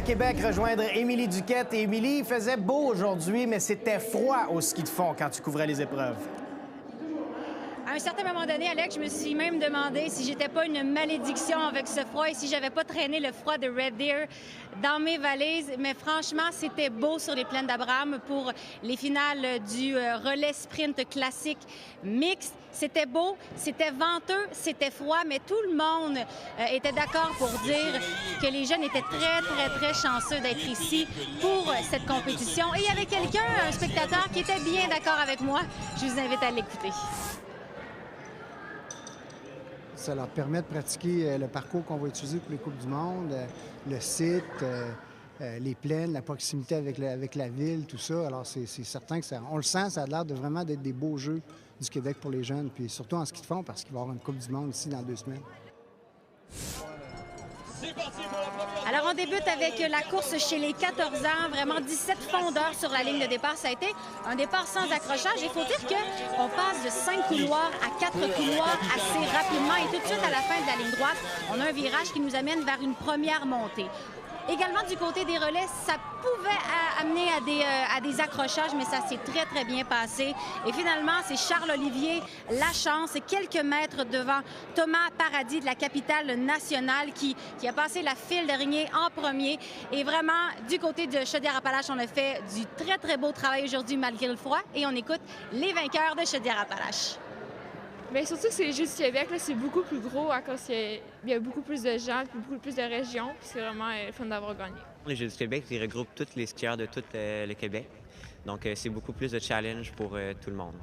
à Québec rejoindre Émilie Duquette. Et Émilie, il faisait beau aujourd'hui, mais c'était froid au ski de fond quand tu couvrais les épreuves. À un certain moment donné, Alex, je me suis même demandé si j'étais pas une malédiction avec ce froid et si j'avais pas traîné le froid de Red Deer dans mes valises. Mais franchement, c'était beau sur les plaines d'Abraham pour les finales du relais sprint classique mixte. C'était beau, c'était venteux, c'était froid, mais tout le monde était d'accord pour dire que les jeunes étaient très chanceux d'être ici pour cette compétition. Et il y avait quelqu'un, un spectateur, qui était bien d'accord avec moi. Je vous invite à l'écouter. Ça leur permet de pratiquer le parcours qu'on va utiliser pour les Coupes du monde, le site, les plaines, la proximité avec la ville, tout ça. Alors, c'est certain que on le sent, ça a l'air de vraiment d'être des beaux jeux du Québec pour les jeunes, puis surtout en ski de fond, parce qu'il va y avoir une Coupe du monde ici dans 2 semaines. Alors, on débute avec la course chez les 14 ans. Vraiment 17 fondeurs sur la ligne de départ. Ça a été un départ sans accrochage. Il faut dire qu'on passe de 5 couloirs à 4 couloirs assez rapidement. Et tout de suite, à la fin de la ligne droite, on a un virage qui nous amène vers une première montée. Également, du côté des relais, ça pouvait amener à des accrochages, mais ça s'est très bien passé. Et finalement, c'est Charles-Olivier Lachance, quelques mètres devant Thomas Paradis de la capitale nationale qui a passé la file d'araignée en premier. Et vraiment, du côté de Chaudière-Appalaches, on a fait du très beau travail aujourd'hui malgré le froid. Et on écoute les vainqueurs de Chaudière-Appalaches. Bien, surtout que c'est les Jeux du Québec, c'est beaucoup plus gros à cause qu'il y a beaucoup plus de gens, beaucoup plus de régions. C'est vraiment le fun d'avoir gagné. Les Jeux du Québec, ils regroupent tous les skieurs de tout le Québec. Donc, c'est beaucoup plus de challenge pour tout le monde.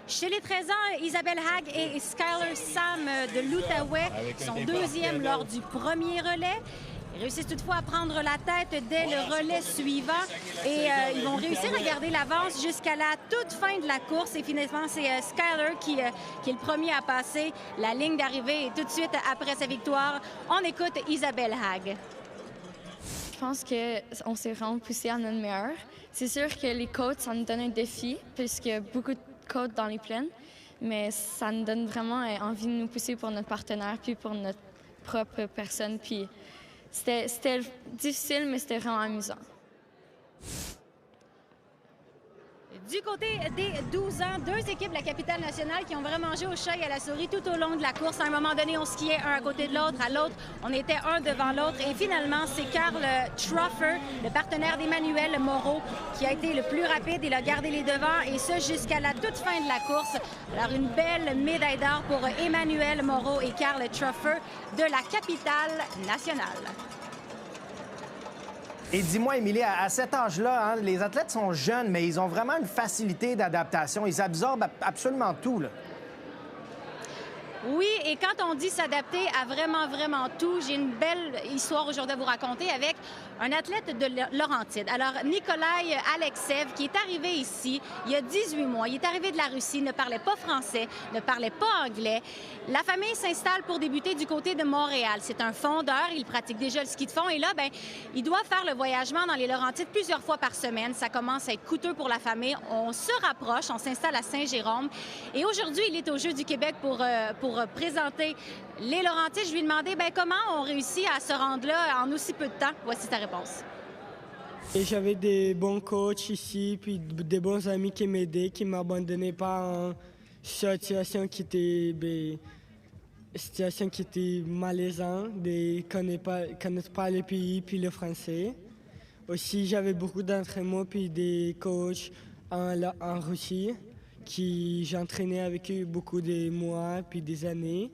Chez les 13 ans, Isabelle Hague et Skyler Sam de l'Outaouais sont deuxièmes lors du premier relais. Ils réussissent toutefois à prendre la tête dès le relais suivant et ils vont réussir à garder l'avance jusqu'à la toute fin de la course. Et finalement, c'est Skyler qui est le premier à passer la ligne d'arrivée. Et tout de suite, après sa victoire, on écoute Isabelle Hague. Je pense qu'on s'est vraiment poussé à notre meilleur. C'est sûr que les côtes, ça nous donne un défi puisqu'il y a beaucoup de côtes dans les plaines, mais ça nous donne vraiment envie de nous pousser pour notre partenaire puis pour notre propre personne. Puis c'était difficile, mais c'était vraiment amusant. Du côté des 12 ans, 2 équipes de la capitale nationale qui ont vraiment joué au chat et à la souris tout au long de la course. À un moment donné, on skiait un à côté de l'autre. À l'autre, on était un devant l'autre. Et finalement, c'est Karl Truffer, le partenaire d'Emmanuel Moreau, qui a été le plus rapide. Il a gardé les devants et ce jusqu'à la toute fin de la course. Alors, une belle médaille d'or pour Emmanuel Moreau et Karl Truffer de la capitale nationale. Et dis-moi, Émilie, à cet âge-là, les athlètes sont jeunes, mais ils ont vraiment une facilité d'adaptation. Ils absorbent absolument tout, là. Oui, et quand on dit s'adapter à vraiment tout, j'ai une belle histoire aujourd'hui à vous raconter avec un athlète de Laurentide. Alors, Nikolai Alexev, qui est arrivé ici il y a 18 mois. Il est arrivé de la Russie, ne parlait pas français, ne parlait pas anglais. La famille s'installe pour débuter du côté de Montréal. C'est un fondeur, il pratique déjà le ski de fond et là, il doit faire le voyagement dans les Laurentides plusieurs fois par semaine. Ça commence à être coûteux pour la famille. On se rapproche, on s'installe à Saint-Jérôme et aujourd'hui, il est aux Jeux du Québec pour présenter les Laurentides. Je lui ai demandé comment on réussit à se rendre là en aussi peu de temps. Voici sa réponse. Et j'avais des bons coachs ici, puis des bons amis qui m'aidaient, qui ne m'abandonnaient pas en situation qui était malaisante, de connaître pas le pays puis le français. Aussi, j'avais beaucoup d'entraînements puis des coachs en Russie qui j'entraînais avec eux beaucoup de mois puis des années.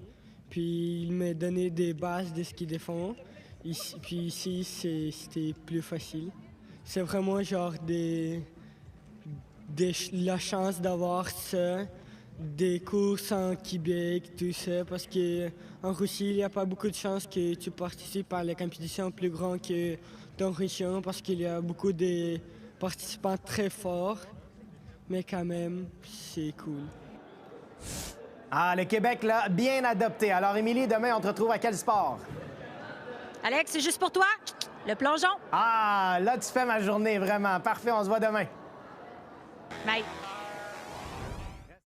Puis ils me donnaient des bases de ski de fond. Puis ici, c'était plus facile. C'est vraiment genre la chance d'avoir ça, des courses en Québec, tout ça, parce qu'en Russie, il n'y a pas beaucoup de chances que tu participes à la compétition plus grande que ton région, parce qu'il y a beaucoup de participants très forts, mais quand même, c'est cool. Ah, le Québec l'a bien adopté. Alors, Émilie, demain, on te retrouve à quel sport? Alex, c'est juste pour toi, le plongeon. Ah, là, tu fais ma journée, vraiment. Parfait, on se voit demain. Bye.